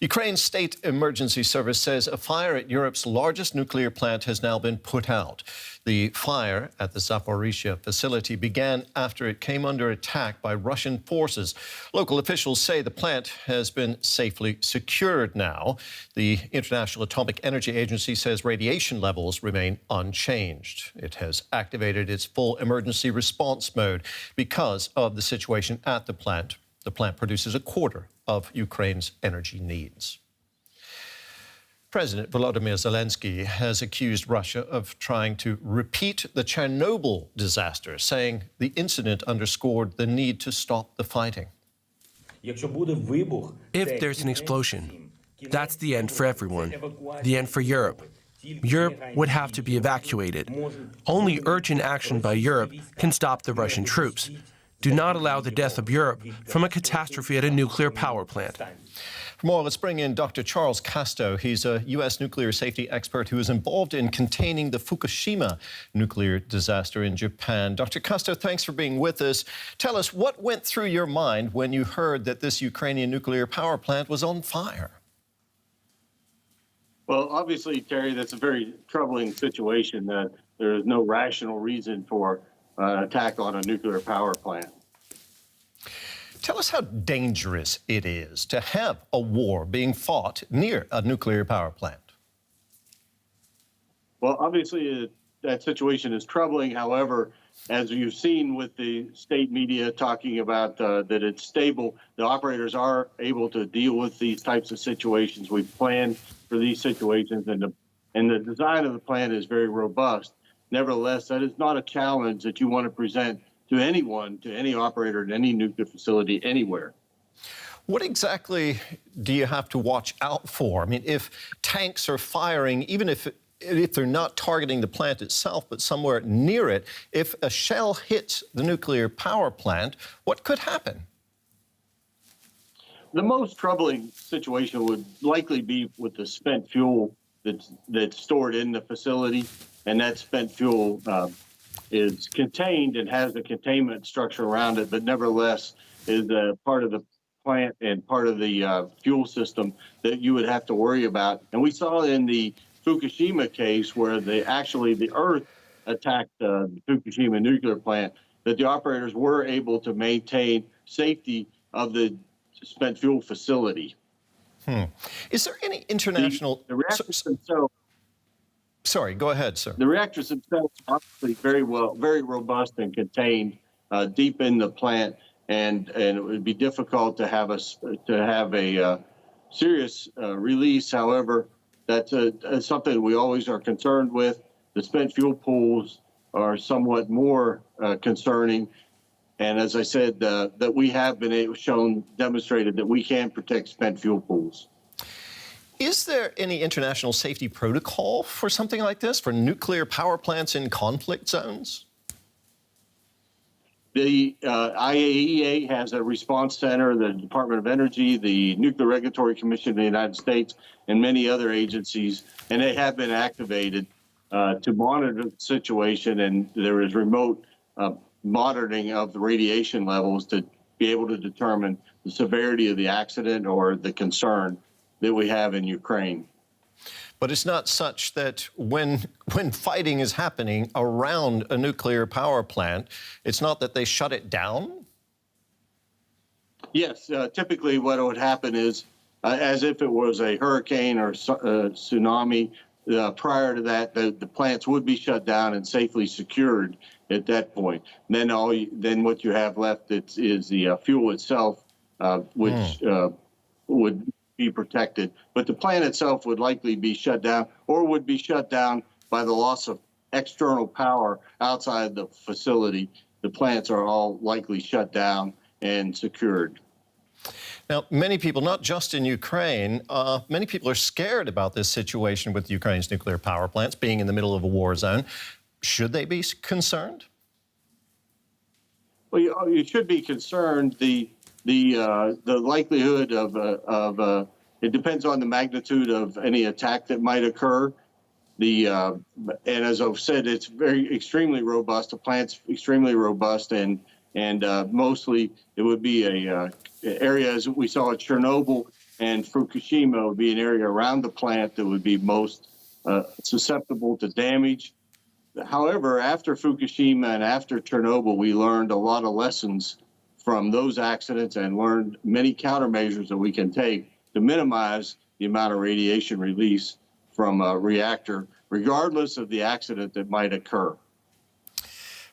Ukraine's state emergency service says a fire at Europe's largest nuclear plant has now been put out. The fire at the Zaporizhzhia facility began after it came under attack by Russian forces. Local officials say the plant has been safely secured now. The International Atomic Energy Agency says radiation levels remain unchanged. It has activated its full emergency response mode because of the situation at the plant. The plant produces a quarter of Ukraine's energy needs. President Volodymyr Zelensky has accused Russia of trying to repeat the Chernobyl disaster, saying the incident underscored the need to stop the fighting. If there's an explosion, that's the end for everyone, the end for Europe. Europe would have to be evacuated. Only urgent action by Europe can stop the Russian troops. Do not allow the death of Europe from a catastrophe at a nuclear power plant. For more, let's bring in Dr. Charles Costa. He's a U.S. nuclear safety expert who is involved in containing the Fukushima nuclear disaster in Japan. Dr. Costa, thanks for being with us. Tell us, what went through your mind when you heard that this Ukrainian nuclear power plant was on fire? Well, obviously, Terry, that's a very troubling situation. There is no rational reason for attack on a nuclear power plant. Tell us how dangerous it is to have a war being fought near a nuclear power plant. Well, obviously, that situation is troubling. However, as you've seen with the state media talking about that it's stable, the operators are able to deal with these types of situations. We've planned for these situations, and the design of the plant is very robust. Nevertheless, that is not a challenge that you want to present to anyone, to any operator at any nuclear facility anywhere. What exactly do you have to watch out for? I mean, if tanks are firing, even if they're not targeting the plant itself, but somewhere near it, if a shell hits the nuclear power plant, what could happen? The most troubling situation would likely be with the spent fuel that's stored in the facility, and that spent fuel is contained and has a containment structure around it, but nevertheless is a part of the plant and part of the fuel system that you would have to worry about. And we saw in the Fukushima case where the Earth attacked the Fukushima nuclear plant, that the operators were able to maintain safety of the spent fuel facility. Is there any international... The reactors themselves... Sorry, go ahead, sir. The reactors themselves are obviously very robust and contained deep in the plant, and it would be difficult to have a serious release. However, that's something we always are concerned with. The spent fuel pools are somewhat more concerning, and as I said, that we have been demonstrated that we can protect spent fuel pools. Is there any international safety protocol for something like this, for nuclear power plants in conflict zones? The IAEA has a response center, the Department of Energy, the Nuclear Regulatory Commission of the United States, and many other agencies, and they have been activated to monitor the situation, and there is remote monitoring of the radiation levels to be able to determine the severity of the accident or the concern that we have in Ukraine. But it's not such that when fighting is happening around a nuclear power plant, it's not that they shut it down? Yes, typically what would happen is, as if it was a hurricane or tsunami, prior to that, the plants would be shut down and safely secured at that point. And then what you have left is the fuel itself, which would be protected, but the plant itself would likely be shut down, or would be shut down by the loss of external power outside the facility. The plants are all likely shut down and secured. Now, many people, not just in Ukraine, many people are scared about this situation with Ukraine's nuclear power plants being in the middle of a war zone. Should they be concerned? Well, you should be concerned. The likelihood of it depends on the magnitude of any attack that might occur. And as I've said, it's extremely robust. The plant's extremely robust, and mostly it would be a area as we saw at Chernobyl and Fukushima would be an area around the plant that would be most susceptible to damage. However, after Fukushima and after Chernobyl, we learned a lot of lessons from those accidents and learned many countermeasures that we can take to minimize the amount of radiation release from a reactor, regardless of the accident that might occur.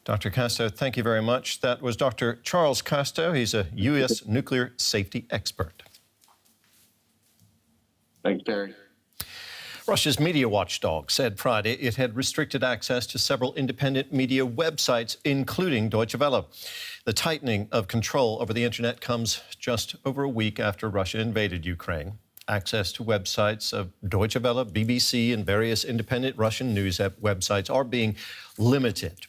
Dr. Costa, thank you very much. That was Dr. Charles Costa. He's a U.S. nuclear safety expert. Thanks, Terry. Russia's media watchdog said Friday it had restricted access to several independent media websites, including Deutsche Welle. The tightening of control over the internet comes just over a week after Russia invaded Ukraine. Access to websites of Deutsche Welle, BBC, and various independent Russian news websites are being limited.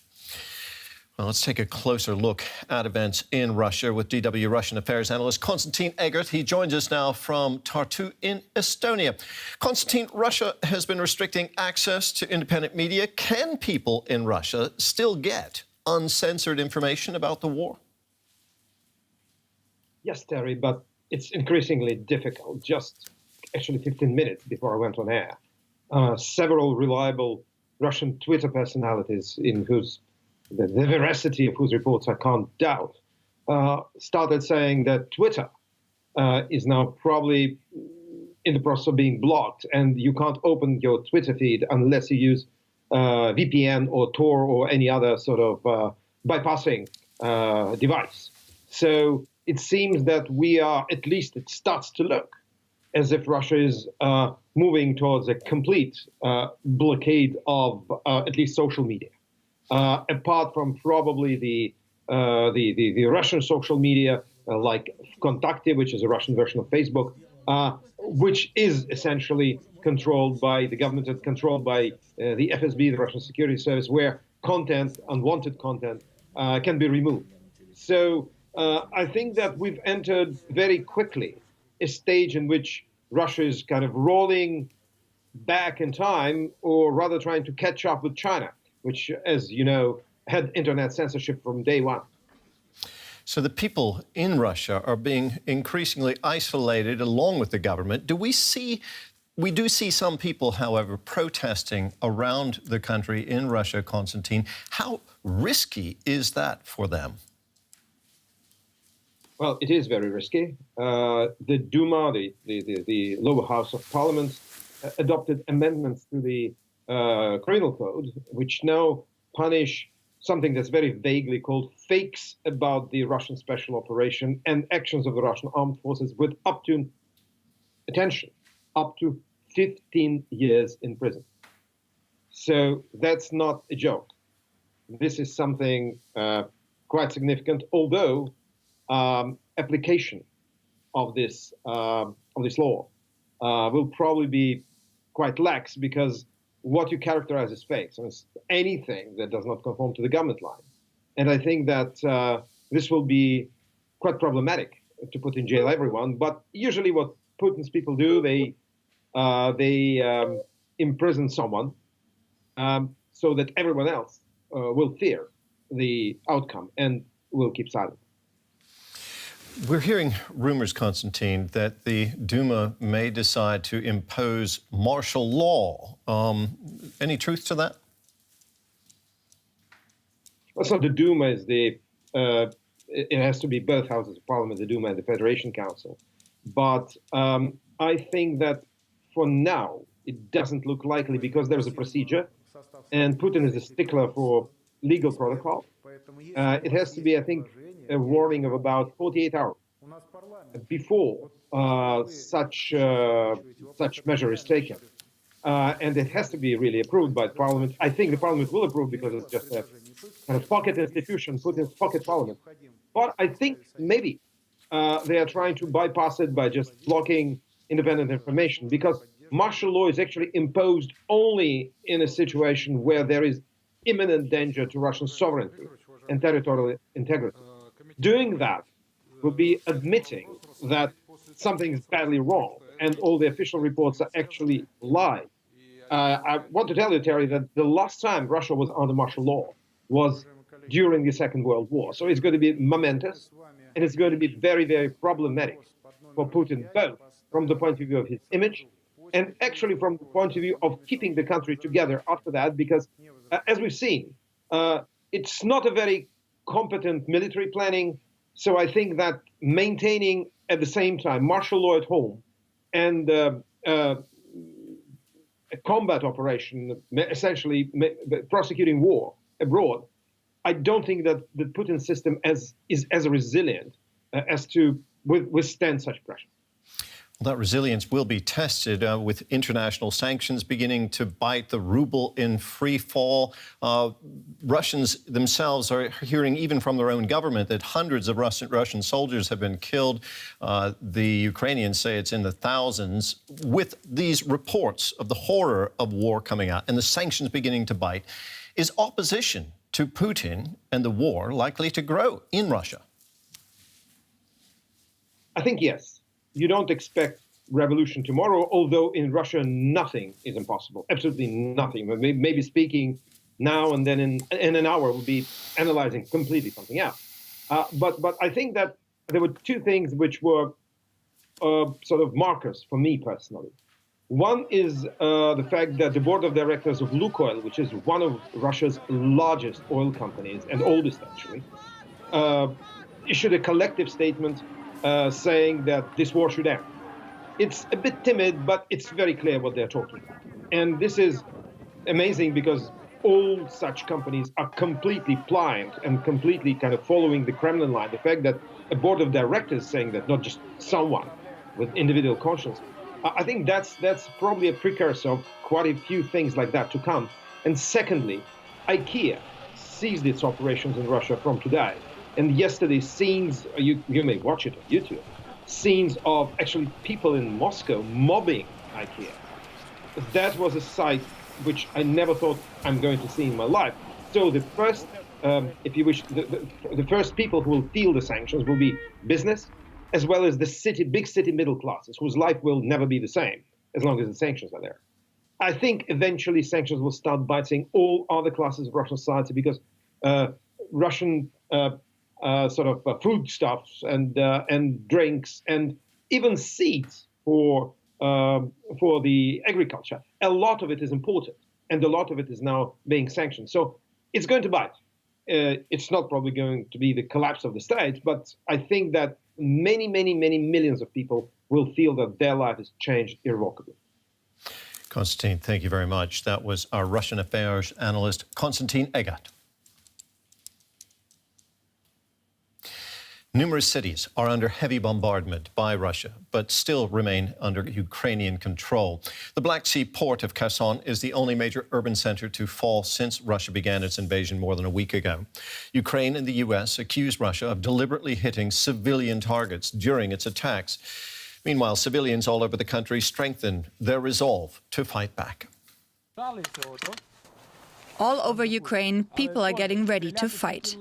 Well, let's take a closer look at events in Russia with DW Russian Affairs analyst Konstantin Egert. He joins us now from Tartu in Estonia. Konstantin, Russia has been restricting access to independent media. Can people in Russia still get uncensored information about the war? Yes, Terry, but it's increasingly difficult. Just actually 15 minutes before I went on air, several reliable Russian Twitter personalities in whose the veracity of whose reports I can't doubt, started saying that Twitter is now probably in the process of being blocked, and you can't open your Twitter feed unless you use VPN or Tor or any other sort of bypassing device. So it seems that we are, at least it starts to look as if Russia is moving towards a complete blockade of at least social media. Apart from probably the Russian social media like Kontakte, which is a Russian version of Facebook, which is essentially controlled by the government and controlled by the FSB, the Russian Security Service, where content, unwanted content, can be removed. So I think that we've entered very quickly a stage in which Russia is kind of rolling back in time, or rather trying to catch up with China, which, as you know, had internet censorship from day one. So the people in Russia are being increasingly isolated along with the government. We do see some people, however, protesting around the country in Russia, Konstantin. How risky is that for them? Well, it is very risky. The Duma, the lower house of parliament, adopted amendments to the criminal code, which now punish something that's very vaguely called fakes about the Russian special operation and actions of the Russian armed forces with up to, attention, up to 15 years in prison. So that's not a joke. This is something quite significant, although application of this law will probably be quite lax, because what you characterize as fakes is anything that does not conform to the government line. And I think that this will be quite problematic to put in jail everyone. But usually what Putin's people do, they imprison someone so that everyone else will fear the outcome and will keep silent. We're hearing rumors, Konstantin, that the Duma may decide to impose martial law. Any truth to that? Well, so the Duma is it has to be both houses of parliament, the Duma and the Federation Council. But I think that for now, it doesn't look likely, because there's a procedure, and Putin is a stickler for legal protocol. It has to be, I think, a warning of about 48 hours before such measure is taken. And it has to be really approved by the parliament. I think the parliament will approve, because it's just a kind of pocket institution, Putin's pocket parliament. But I think maybe they are trying to bypass it by just blocking independent information, because martial law is actually imposed only in a situation where there is imminent danger to Russian sovereignty and territorial integrity. Doing that would be admitting that something is badly wrong and all the official reports are actually lies. I want to tell you, Terry, that the last time Russia was under martial law was during the Second World War. So it's going to be momentous, and it's going to be very, very problematic for Putin, both from the point of view of his image, and actually from the point of view of keeping the country together after that, because as we've seen, it's not a very competent military planning. So I think that maintaining at the same time martial law at home and a combat operation, essentially prosecuting war abroad, I don't think that the Putin system is as resilient as to withstand such pressure. Well, that resilience will be tested with international sanctions beginning to bite, the ruble in free fall. Russians themselves are hearing, even from their own government, that hundreds of Russian soldiers have been killed. The Ukrainians say it's in the thousands. With these reports of the horror of war coming out and the sanctions beginning to bite, is opposition to Putin and the war likely to grow in Russia? I think yes. You don't expect revolution tomorrow, although in Russia nothing is impossible. Absolutely nothing. Maybe speaking now and then in an hour we'll be analyzing completely something else. But I think that there were two things which were sort of markers for me personally. One is the fact that the board of directors of Lukoil, which is one of Russia's largest oil companies and oldest actually, issued a collective statement saying that this war should end. It's a bit timid, but it's very clear what they're talking about. And this is amazing because all such companies are completely pliant and completely kind of following the Kremlin line. The fact that a board of directors saying that, not just someone with individual conscience, I think that's probably a precursor of quite a few things like that to come. And secondly, IKEA ceased its operations in Russia from today. And yesterday, scenes, you may watch it on YouTube, scenes of actually people in Moscow mobbing IKEA. That was a sight which I never thought I'm going to see in my life. So the first, if you wish, the first people who will feel the sanctions will be business, as well as the big city middle classes, whose life will never be the same as long as the sanctions are there. I think eventually sanctions will start biting all other classes of Russian society because Russian sort of foodstuffs and drinks and even seeds for the agriculture. A lot of it is imported, and a lot of it is now being sanctioned. So it's going to bite. It's not probably going to be the collapse of the state, but I think that many, many, many millions of people will feel that their life has changed irrevocably. Konstantin, thank you very much. That was our Russian affairs analyst, Konstantin Egat. Numerous cities are under heavy bombardment by Russia, but still remain under Ukrainian control. The Black Sea port of Kherson is the only major urban center to fall since Russia began its invasion more than a week ago. Ukraine and the U.S. accuse Russia of deliberately hitting civilian targets during its attacks. Meanwhile, civilians all over the country strengthen their resolve to fight back. All over Ukraine, people are getting ready to fight.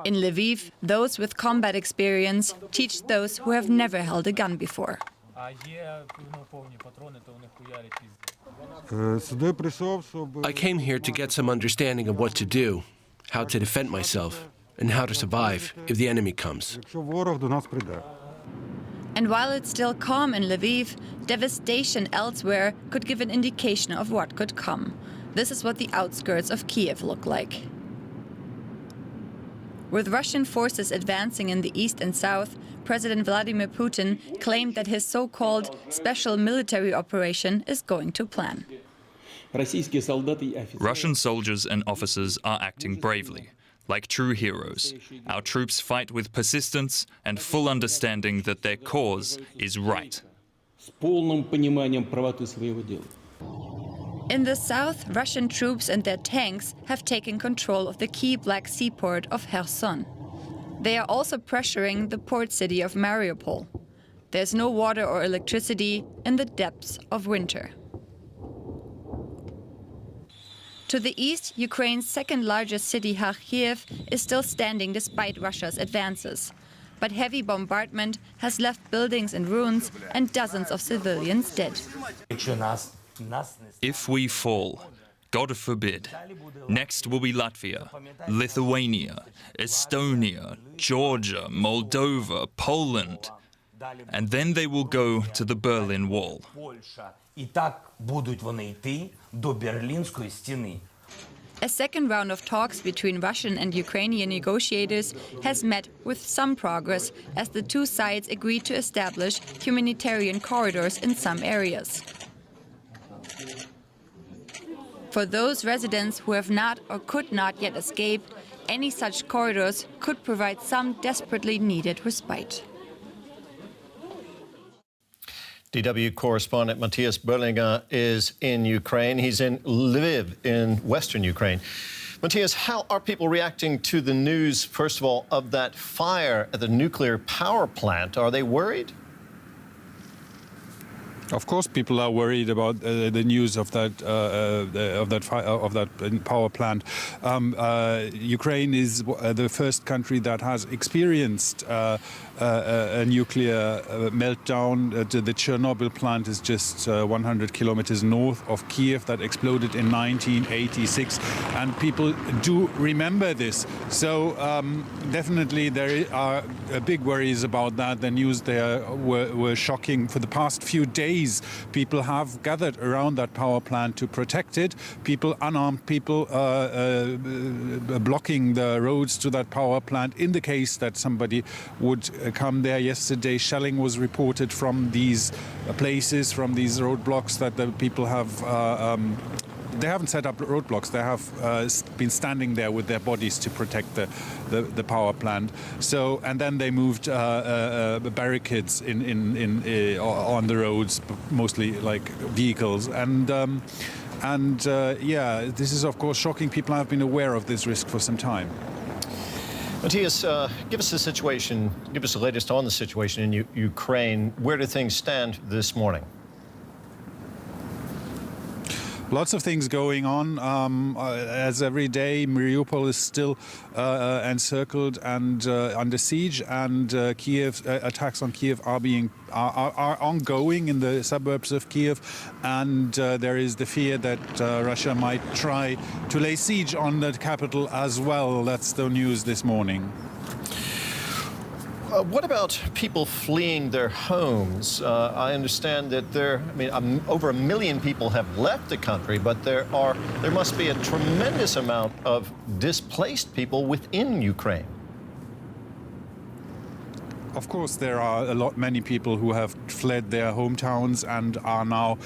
In Lviv, those with combat experience teach those who have never held a gun before. I came here to get some understanding of what to do, how to defend myself, and how to survive if the enemy comes. And while it's still calm in Lviv, devastation elsewhere could give an indication of what could come. This is what the outskirts of Kyiv look like. With Russian forces advancing in the east and south, President Vladimir Putin claimed that his so-called special military operation is going to plan. Russian soldiers and officers are acting bravely, like true heroes. Our troops fight with persistence and full understanding that their cause is right. In the south, Russian troops and their tanks have taken control of the key Black Sea port of Kherson. They are also pressuring the port city of Mariupol. There's no water or electricity in the depths of winter. To the east, Ukraine's second-largest city, Kyiv, is still standing despite Russia's advances. But heavy bombardment has left buildings in ruins and dozens of civilians dead. If we fall, God forbid, next will be Latvia, Lithuania, Estonia, Georgia, Moldova, Poland. and then they will go to the Berlin Wall. І так будуть вони йти до Берлінської стіни. A second round of talks between Russian and Ukrainian negotiators has met with some progress as the two sides agreed to establish humanitarian corridors in some areas. For those residents who have not or could not yet escape, any such corridors could provide some desperately needed respite. DW correspondent Matthias Berlinga is in Ukraine. He's in Lviv in western Ukraine. Matthias, how are people reacting to the news, first of all, of that fire at the nuclear power plant? Are they worried? Of course, people are worried about the news of that power plant. Ukraine is the first country that has experienced a nuclear meltdown. The Chernobyl plant is just 100 kilometers north of Kyiv that exploded in 1986, and people do remember this. So definitely there are big worries about that. The news there were shocking. For the past few days, people have gathered around that power plant to protect it. Unarmed people blocking the roads to that power plant in the case that somebody would come there. Yesterday, shelling was reported from these places, from these roadblocks that the people have. They haven't set up roadblocks. They have been standing there with their bodies to protect the power plant. So, and then they moved barricades on the roads, mostly like vehicles. Yeah, this is of course shocking. People have been aware of this risk for some time. Matthias, give us the situation, give us the latest on the situation in Ukraine. Where do things stand this morning? Lots of things going on. As every day, Mariupol is still encircled and under siege, and Kyiv attacks on Kyiv are ongoing in the suburbs of Kyiv, and there is the fear that Russia might try to lay siege on the capital as well. That's the news this morning. What about people fleeing their homes? I understand that over 1 million people have left the country, but there must be a tremendous amount of displaced people within Ukraine. Of course, there are many people who have fled their hometowns and are now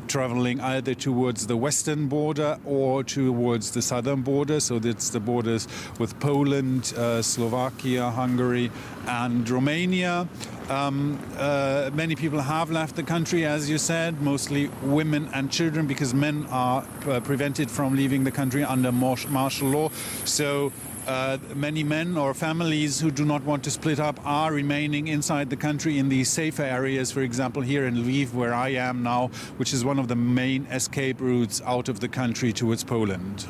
traveling either towards the western border or towards the southern border. So that's the borders with Poland, Slovakia, Hungary, and Romania. Many people have left the country, as you said, mostly women and children, because men are prevented from leaving the country under martial law. So many men or families who do not want to split up are remaining inside the country in these safer areas, for example, here in Lviv, where I am now, which is one of the main escape routes out of the country towards Poland.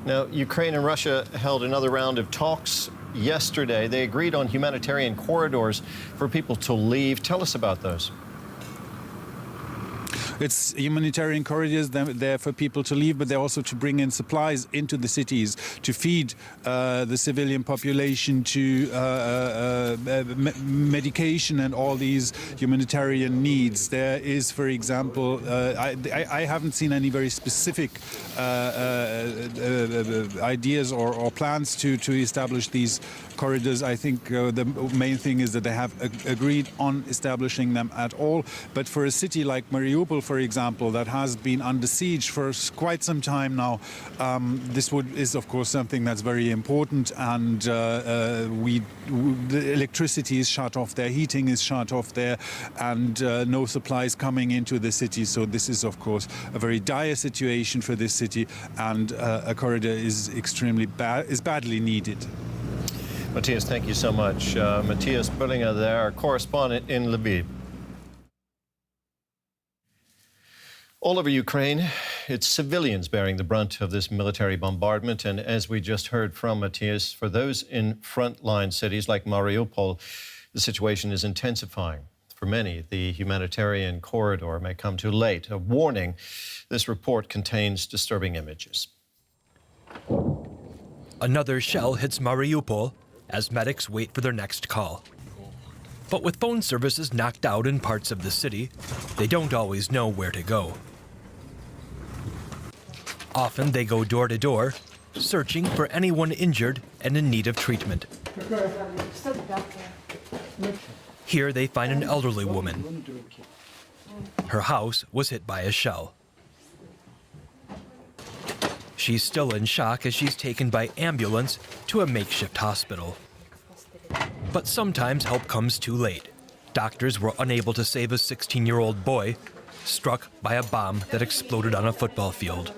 Now, Ukraine and Russia held another round of talks yesterday. They agreed on humanitarian corridors for people to leave. Tell us about those. It's humanitarian corridors there for people to leave, but they're also to bring in supplies into the cities, to feed the civilian population, to medication and all these humanitarian needs. There is, for example, I haven't seen any very specific ideas or plans to establish these corridors. I think the main thing is that they have agreed on establishing them at all. But for a city like Mariupol, for example, that has been under siege for quite some time now, this is of course something that's very important. And the electricity is shut off there, heating is shut off there, and no supplies coming into the city. So this is of course a very dire situation for this city, and a corridor is badly needed. Matthias, thank you so much. Matthias Berlinga there, our correspondent in Lviv. All over Ukraine, it's civilians bearing the brunt of this military bombardment. And as we just heard from Matthias, for those in frontline cities like Mariupol, the situation is intensifying. For many, the humanitarian corridor may come too late. A warning, this report contains disturbing images. Another shell hits Mariupol as medics wait for their next call. But with phone services knocked out in parts of the city, they don't always know where to go. Often they go door to door, searching for anyone injured and in need of treatment. Here they find an elderly woman. Her house was hit by a shell. She's still in shock as she's taken by ambulance to a makeshift hospital. But sometimes help comes too late. Doctors were unable to save a 16-year-old boy struck by a bomb that exploded on a football field.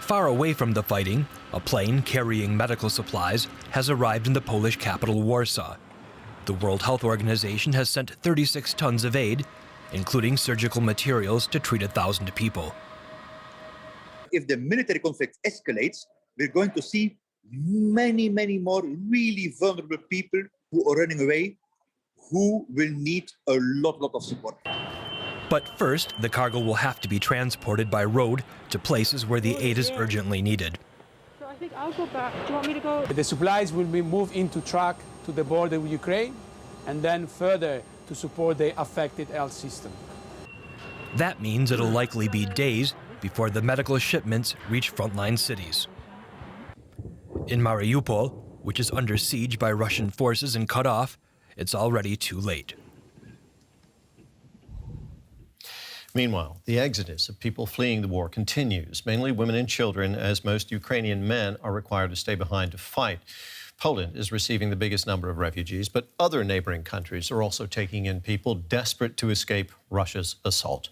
Far away from the fighting, a plane carrying medical supplies has arrived in the Polish capital, Warsaw. The World Health Organization has sent 36 tons of aid, including surgical materials, to treat 1,000 people. If the military conflict escalates, we're going to see many more really vulnerable people who are running away, who will need a lot of support. But first, the cargo will have to be transported by road to places where the aid is urgently needed. So I think I'll go back. Do you want me to go? The supplies will be moved into truck to the border with Ukraine and then further to support the affected health system. That means it'll likely be days before the medical shipments reach frontline cities. In Mariupol, which is under siege by Russian forces and cut off, it's already too late. Meanwhile, the exodus of people fleeing the war continues, mainly women and children, as most Ukrainian men are required to stay behind to fight. Poland is receiving the biggest number of refugees, but other neighboring countries are also taking in people desperate to escape Russia's assault.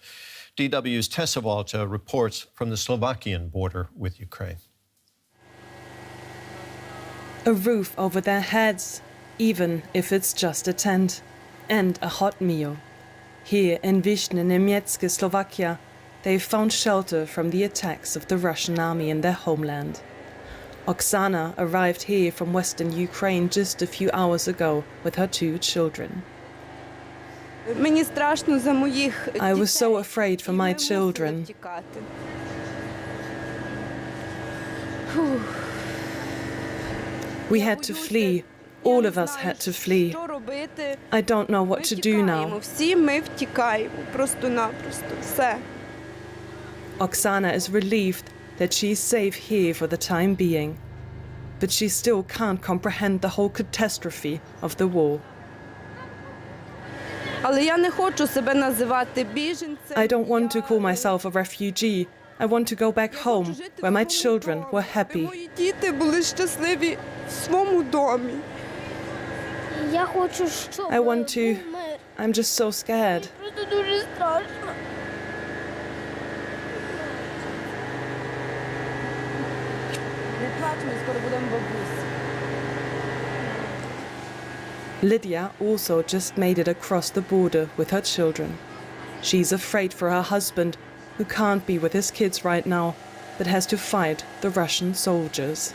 DW's Tessa Walter reports from the Slovakian border with Ukraine. A roof over their heads, even if it's just a tent, and a hot meal. Here in Vyshne-Niemieckie, Slovakia, they've found shelter from the attacks of the Russian army in their homeland. Oksana arrived here from western Ukraine just a few hours ago with her 2 children. I was so afraid for my children. We had to flee. All of us had to flee. I don't know what to do now. Oksana is relieved that she's safe here for the time being, but she still can't comprehend the whole catastrophe of the war. I don't want to call myself a refugee. I want to go back home, where my children were happy. I want to. I'm just so scared. Lydia also just made it across the border with her children. She's afraid for her husband, who can't be with his kids right now, but has to fight the Russian soldiers.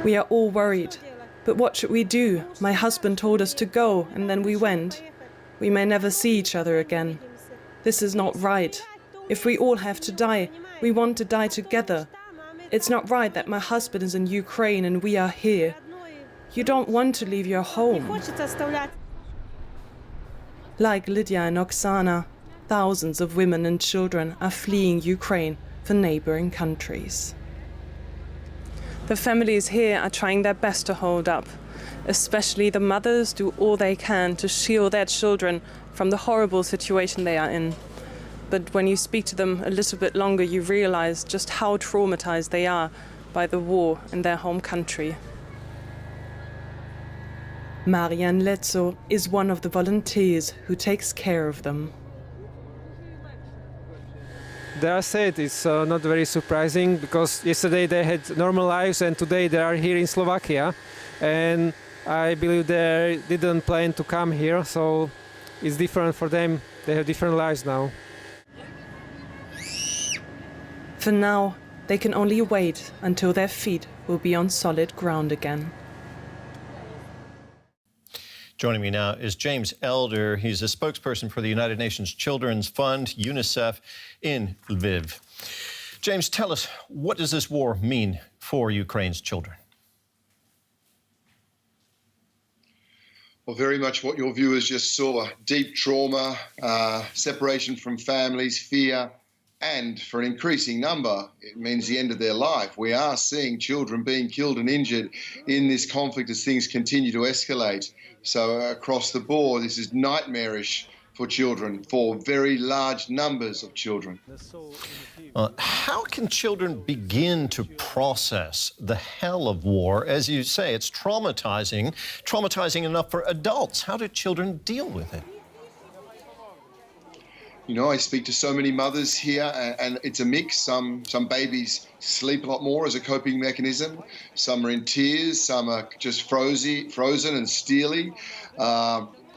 We are all worried. But what should we do? My husband told us to go, and then we went. We may never see each other again. This is not right. If we all have to die, we want to die together. It's not right that my husband is in Ukraine and we are here. You don't want to leave your home. Like Lydia and Oksana, thousands of women and children are fleeing Ukraine for neighboring countries. The families here are trying their best to hold up. Especially the mothers do all they can to shield their children from the horrible situation they are in. But when you speak to them a little bit longer, you realize just how traumatized they are by the war in their home country. Marian Letzo is one of the volunteers who takes care of them. They are sad. It's not very surprising because yesterday they had normal lives and today they are here in Slovakia, and I believe they didn't plan to come here, so it's different for them. They have different lives now. For now, they can only wait until their feet will be on solid ground again. Joining me now is James Elder. He's a spokesperson for the United Nations Children's Fund, UNICEF, in Lviv. James, tell us, what does this war mean for Ukraine's children? Well, very much what your viewers just saw. Deep trauma, separation from families, fear, and for an increasing number, it means the end of their life. We are seeing children being killed and injured in this conflict as things continue to escalate. So across the board, this is nightmarish for children, for very large numbers of children. How can children begin to process the hell of war? As you say, it's traumatizing enough for adults. How do children deal with it? You know, I speak to so many mothers here, and it's a mix. Some babies sleep a lot more as a coping mechanism. Some are in tears. Some are just frozen and steely.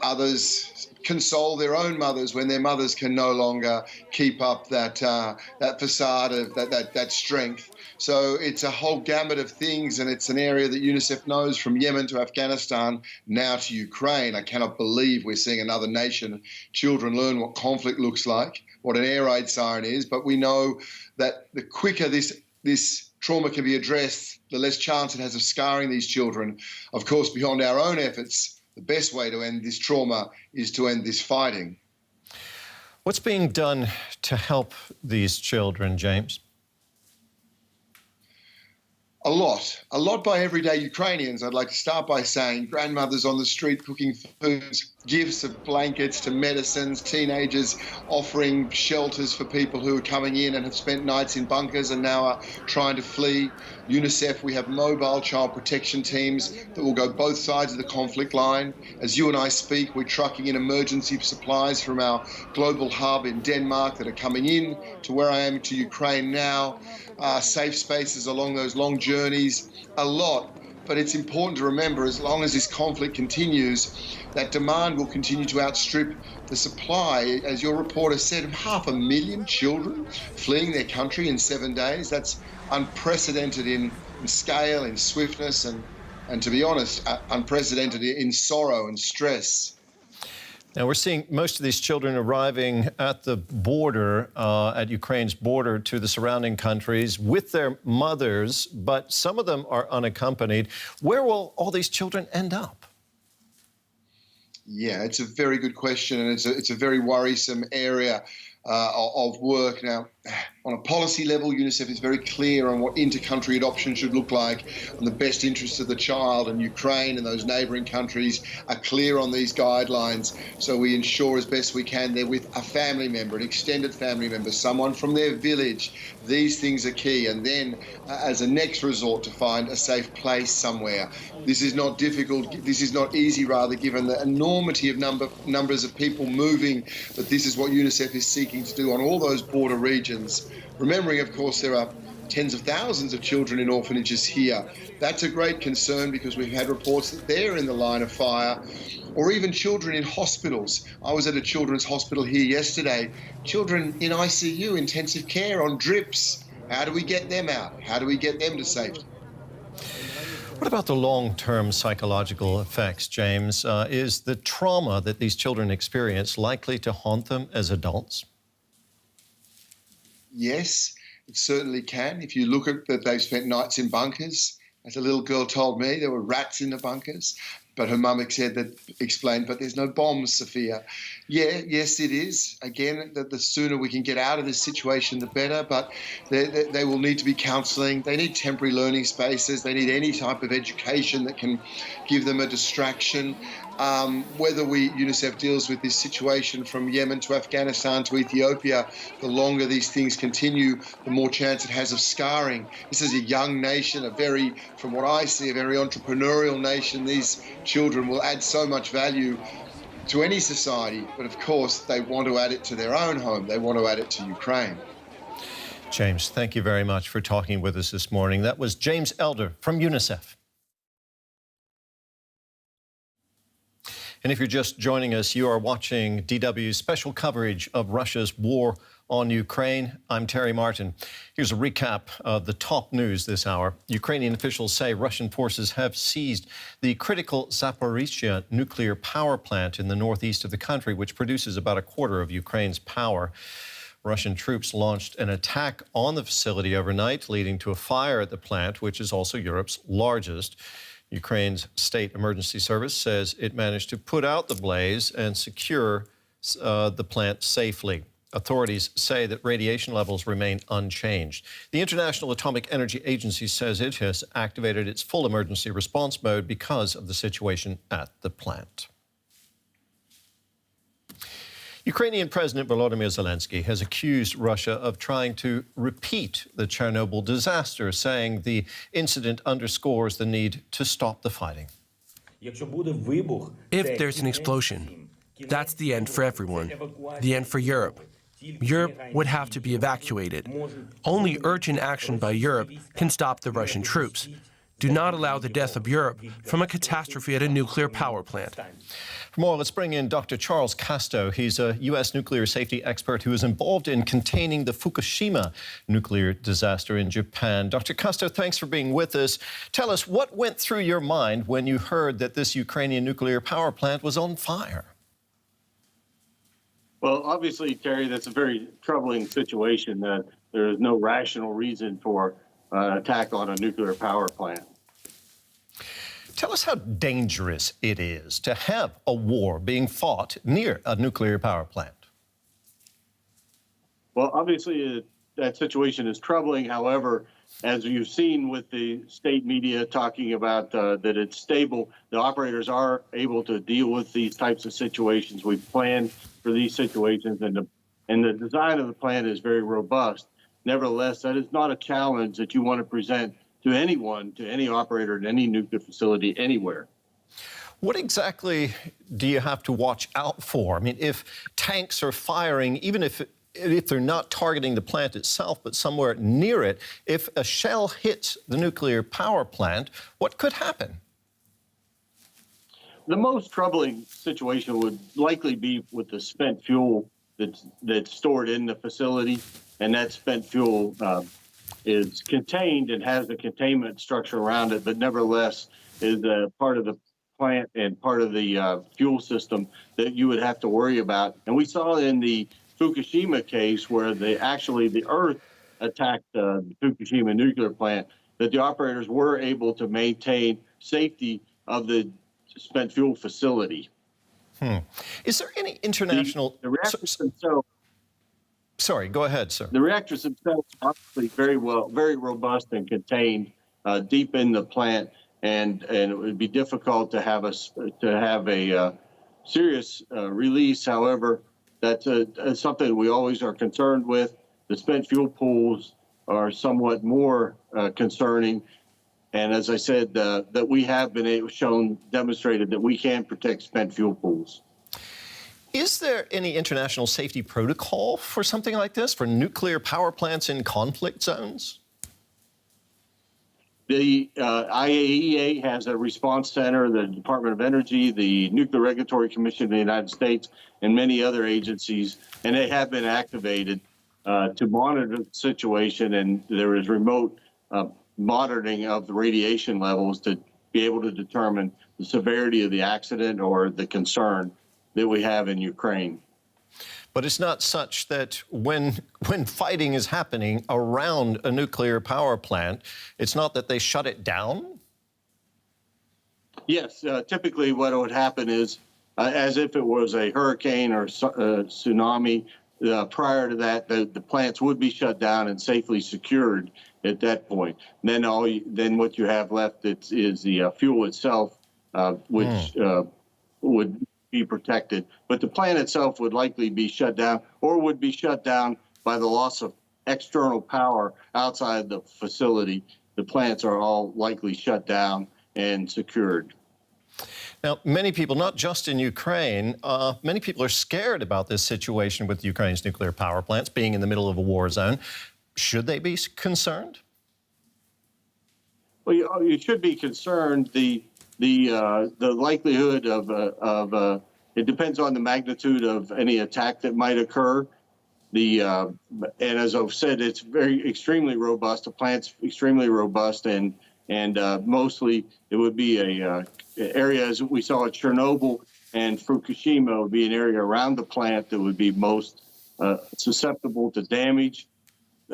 Others console their own mothers when their mothers can no longer keep up that facade of that strength. So it's a whole gamut of things, and it's an area that UNICEF knows, from Yemen to Afghanistan, now to Ukraine. I cannot believe we're seeing another nation. Children learn what conflict looks like, what an air raid siren is, but we know that the quicker this trauma can be addressed, the less chance it has of scarring these children. Of course, beyond our own efforts, the best way to end this trauma is to end this fighting. What's being done to help these children, James? A lot by everyday Ukrainians. I'd like to start by saying grandmothers on the street cooking foods, gifts of blankets to medicines, teenagers offering shelters for people who are coming in and have spent nights in bunkers and now are trying to flee. UNICEF, we have mobile child protection teams that will go both sides of the conflict line. As you and I speak, we're trucking in emergency supplies from our global hub in Denmark that are coming in to where I am, to Ukraine now. Safe spaces along those long journeys, a lot. But it's important to remember, as long as this conflict continues, that demand will continue to outstrip the supply. As your reporter said, 500,000 children fleeing their country in 7 days. That's unprecedented in scale, in swiftness, and to be honest, unprecedented in sorrow and stress. Now, we're seeing most of these children arriving at the border, at Ukraine's border to the surrounding countries with their mothers, but some of them are unaccompanied. Where will all these children end up? Yeah, it's a very good question, and it's a very worrisome area of work. Now, on a policy level, UNICEF is very clear on what inter-country adoption should look like and the best interests of the child, and Ukraine and those neighbouring countries are clear on these guidelines. So we ensure as best we can they're with a family member, an extended family member, someone from their village. These things are key. And then as a next resort, to find a safe place somewhere. This is not difficult. This is not easy, rather, given the enormity of numbers of people moving. But this is what UNICEF is seeking to do on all those border regions. Remembering, of course, there are tens of thousands of children in orphanages here. That's a great concern, because we've had reports that they're in the line of fire, or even children in hospitals. I was at a children's hospital here yesterday. Children in ICU, intensive care, on drips. How do we get them out? How do we get them to safety? What about the long-term psychological effects, James? Is the trauma that these children experience likely to haunt them as adults? Yes, it certainly can. If you look at that, they've spent nights in bunkers. As a little girl told me, there were rats in the bunkers. But her mum explained, but there's no bombs, Sophia. Yeah, yes, it is. Again, the sooner we can get out of this situation, the better. But they will need to be counselling. They need temporary learning spaces. They need any type of education that can give them a distraction. Whether UNICEF deals with this situation from Yemen to Afghanistan to Ethiopia, the longer these things continue, the more chance it has of scarring. This is a young nation, from what I see, a very entrepreneurial nation. These children will add so much value to any society, but of course they want to add it to their own home. They want to add it to Ukraine. James, thank you very much for talking with us this morning. That was James Elder from UNICEF. And if you're just joining us, you are watching DW's special coverage of Russia's war on Ukraine. I'm Terry Martin. Here's a recap of the top news this hour. Ukrainian officials say Russian forces have seized the critical Zaporizhzhia nuclear power plant in the northeast of the country, which produces about a quarter of Ukraine's power. Russian troops launched an attack on the facility overnight, leading to a fire at the plant, which is also Europe's largest. Ukraine's State Emergency Service says it managed to put out the blaze and secure the plant safely. Authorities say that radiation levels remain unchanged. The International Atomic Energy Agency says it has activated its full emergency response mode because of the situation at the plant. Ukrainian President Volodymyr Zelensky has accused Russia of trying to repeat the Chernobyl disaster, saying the incident underscores the need to stop the fighting. If there's an explosion, that's the end for everyone, the end for Europe. Europe would have to be evacuated. Only urgent action by Europe can stop the Russian troops. Do not allow the death of Europe from a catastrophe at a nuclear power plant. For more, let's bring in Dr. Charles Costa. He's a U.S. nuclear safety expert who is involved in containing the Fukushima nuclear disaster in Japan. Dr. Costa, thanks for being with us. Tell us, what went through your mind when you heard that this Ukrainian nuclear power plant was on fire? Well, obviously, Terry, that's a very troubling situation. That there is no rational reason for an attack on a nuclear power plant. Tell us how dangerous it is to have a war being fought near a nuclear power plant. Well, obviously, that situation is troubling. However, as you've seen with the state media talking about that it's stable, the operators are able to deal with these types of situations. We've planned for these situations, and the design of the plant is very robust. Nevertheless, that is not a challenge that you want to present to anyone, to any operator at any nuclear facility anywhere. What exactly do you have to watch out for? I mean, if tanks are firing, even if they're not targeting the plant itself, but somewhere near it, if a shell hits the nuclear power plant, what could happen? The most troubling situation would likely be with the spent fuel that's stored in the facility, and that spent fuel is contained and has a containment structure around it, but nevertheless is a part of the plant and part of the fuel system that you would have to worry about. And we saw in the Fukushima case where the Earth attacked the Fukushima nuclear plant, that the operators were able to maintain safety of the spent fuel facility. Is there any international... The reactors themselves... Sorry, go ahead, sir. The reactors themselves are obviously very robust and contained deep in the plant, and it would be difficult to have a serious release. However, that's something we always are concerned with. The spent fuel pools are somewhat more concerning, and as I said, that we have been demonstrated that we can protect spent fuel pools. Is there any international safety protocol for something like this, for nuclear power plants in conflict zones? The IAEA has a response center, the Department of Energy, the Nuclear Regulatory Commission of the United States, and many other agencies, and they have been activated to monitor the situation, and there is remote monitoring of the radiation levels to be able to determine the severity of the accident or the concern that we have in Ukraine. But it's not such that when fighting is happening around a nuclear power plant, it's not that they shut it down? Yes, typically what would happen is, as if it was a hurricane or tsunami, prior to that, the plants would be shut down and safely secured at that point. Then what you have left is the fuel itself, which would be protected, but the plant itself would likely be shut down, or would be shut down by the loss of external power outside the facility. The plants are all likely shut down and secured. Now, many people, not just in Ukraine, many people are scared about this situation with Ukraine's nuclear power plants being in the middle of a war zone. Should they be concerned? Well, you should be concerned. The likelihood of it depends on the magnitude of any attack that might occur. And as I've said, it's extremely robust. The plant's extremely robust, and mostly it would be a area, as we saw at Chernobyl and Fukushima, would be an area around the plant that would be most susceptible to damage.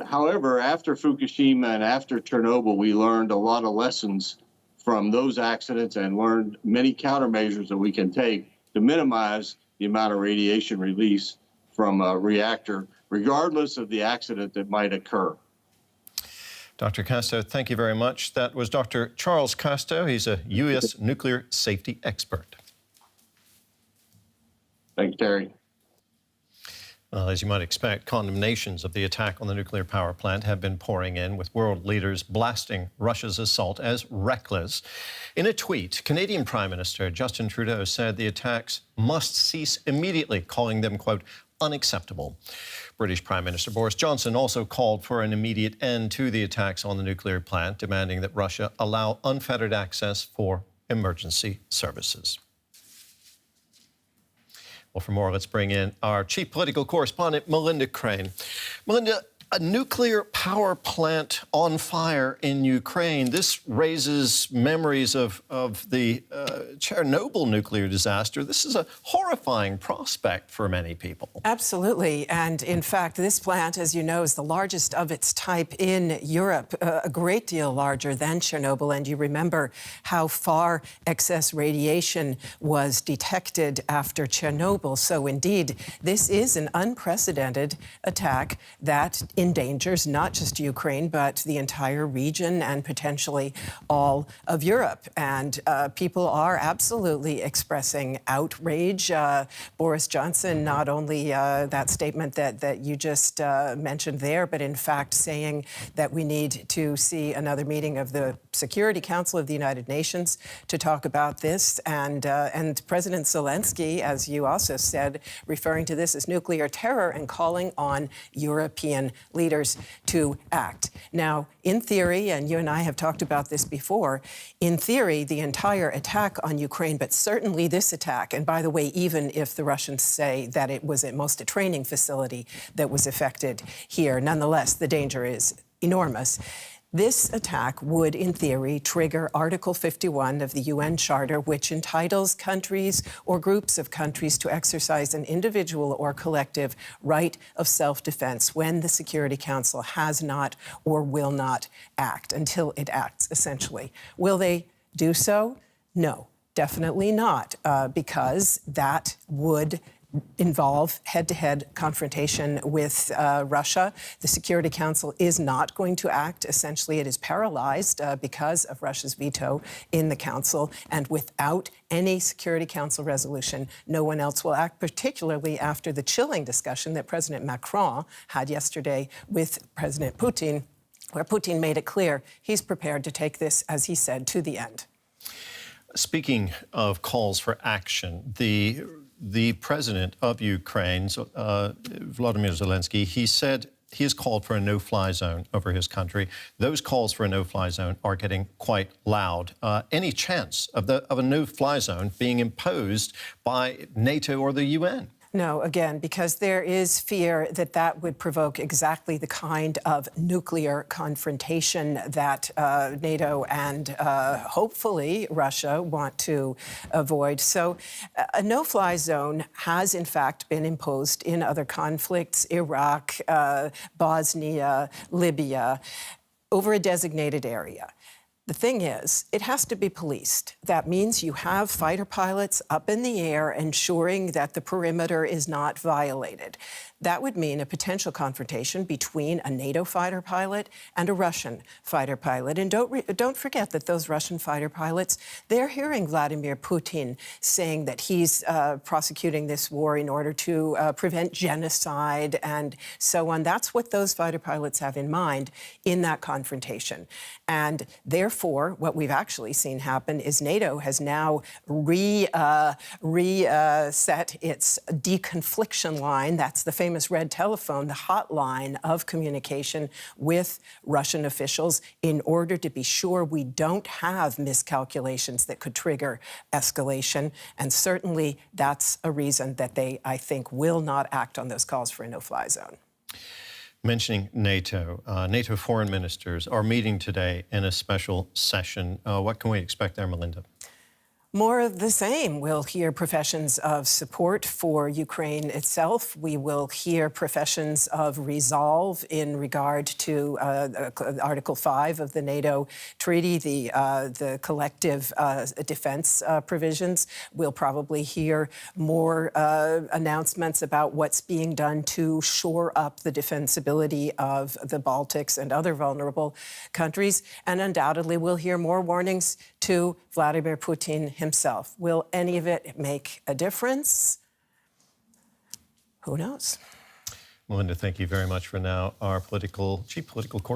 However, after Fukushima and after Chernobyl, we learned a lot of lessons from those accidents and learned many countermeasures that we can take to minimize the amount of radiation release from a reactor, regardless of the accident that might occur. Dr. Costa, thank you very much. That was Dr. Charles Costa. He's a U.S. nuclear safety expert. Thanks, Terry. Well, as you might expect, condemnations of the attack on the nuclear power plant have been pouring in, with world leaders blasting Russia's assault as reckless. In a tweet, Canadian Prime Minister Justin Trudeau said the attacks must cease immediately, calling them, quote, unacceptable. British Prime Minister Boris Johnson also called for an immediate end to the attacks on the nuclear plant, demanding that Russia allow unfettered access for emergency services. Well, for more, let's bring in our chief political correspondent, Melinda Crane. Melinda, a nuclear power plant on fire in Ukraine. This raises memories of the Chernobyl nuclear disaster. This is a horrifying prospect for many people. Absolutely. And in fact, this plant, as you know, is the largest of its type in Europe, a great deal larger than Chernobyl. And you remember how far excess radiation was detected after Chernobyl. So indeed, this is an unprecedented attack that endangers not just Ukraine, but the entire region and potentially all of Europe. And people are absolutely expressing outrage. Boris Johnson, not only that statement that you just mentioned there, but in fact saying that we need to see another meeting of the Security Council of the United Nations to talk about this. And President Zelensky, as you also said, referring to this as nuclear terror and calling on European leaders to act. Now, in theory, and you and I have talked about this before, in theory, the entire attack on Ukraine, but certainly this attack, and by the way, even if the Russians say that it was at most a training facility that was affected here, nonetheless, the danger is enormous. This attack would, in theory, trigger Article 51 of the UN Charter, which entitles countries or groups of countries to exercise an individual or collective right of self-defense when the Security Council has not or will not act, until it acts, essentially. Will they do so? No, definitely not, because that would involve head-to-head confrontation with Russia. The Security Council is not going to act. Essentially, it is paralyzed because of Russia's veto in the Council. And without any Security Council resolution, no one else will act, particularly after the chilling discussion that President Macron had yesterday with President Putin, where Putin made it clear he's prepared to take this, as he said, to the end. Speaking of calls for action, the president of Ukraine, Volodymyr Zelensky, he said he has called for a no-fly zone over his country. Those calls for a no-fly zone are getting quite loud. Any chance of a no-fly zone being imposed by NATO or the UN? No, again, because there is fear that that would provoke exactly the kind of nuclear confrontation that NATO and hopefully Russia want to avoid. So a no-fly zone has, in fact, been imposed in other conflicts, Iraq, Bosnia, Libya, over a designated area. The thing is, it has to be policed. That means you have fighter pilots up in the air ensuring that the perimeter is not violated. That would mean a potential confrontation between a NATO fighter pilot and a Russian fighter pilot. And don't forget that those Russian fighter pilots, they're hearing Vladimir Putin saying that he's prosecuting this war in order to prevent genocide and so on. That's what those fighter pilots have in mind in that confrontation. And therefore, what we've actually seen happen is NATO has now reset its deconfliction line. That's the famous red telephone, the hotline of communication with Russian officials in order to be sure we don't have miscalculations that could trigger escalation. And certainly that's a reason that they, I think, will not act on those calls for a no-fly zone. Mentioning NATO, NATO foreign ministers are meeting today in a special session. What can we expect there, Melinda? More of the same. We'll hear professions of support for Ukraine itself. We will hear professions of resolve in regard to Article 5 of the NATO treaty, the collective defense provisions. We'll probably hear more announcements about what's being done to shore up the defensibility of the Baltics and other vulnerable countries. And undoubtedly, we'll hear more warnings to Vladimir Putin himself. Will any of it make a difference? Who knows? Melinda, thank you very much for now. Our chief political correspondent.